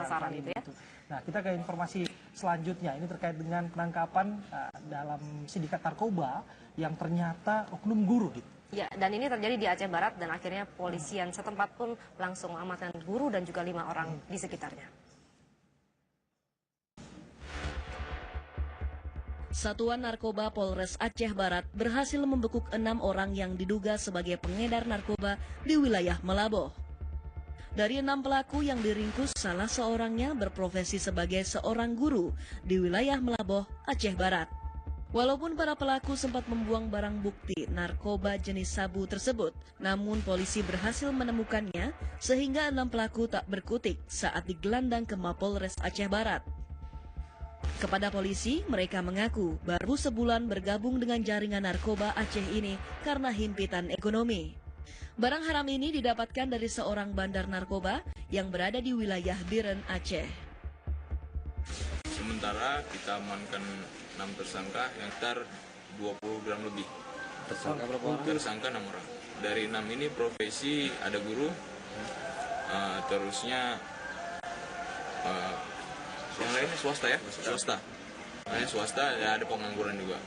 sasaran itu ya. Nah, kita ke informasi selanjutnya. Ini terkait dengan penangkapan dalam sindikat narkoba yang ternyata oknum guru. Ya, dan ini terjadi di Aceh Barat dan akhirnya polisian setempat pun langsung mengamankan guru dan juga 5 orang di sekitarnya. Satuan Narkoba Polres Aceh Barat berhasil membekuk 6 orang yang diduga sebagai pengedar narkoba di wilayah Melaboh. Dari 6 pelaku yang diringkus, salah seorangnya berprofesi sebagai seorang guru di wilayah Melaboh, Aceh Barat. Walaupun para pelaku sempat membuang barang bukti narkoba jenis sabu tersebut, namun polisi berhasil menemukannya sehingga 6 pelaku tak berkutik saat digelandang ke Mapolres Aceh Barat. Kepada polisi, mereka mengaku baru sebulan bergabung dengan jaringan narkoba Aceh ini karena himpitan ekonomi. Barang haram ini didapatkan dari seorang bandar narkoba yang berada di wilayah Biren, Aceh. Sementara kita amankan 6 tersangka yang sekitar 20 gram lebih. Tersangka berapa orang? Tersangka 6 orang. Dari 6 ini profesi ada guru, terusnya yang lainnya swasta ya, swasta. Swasta ya, ada pengangguran juga.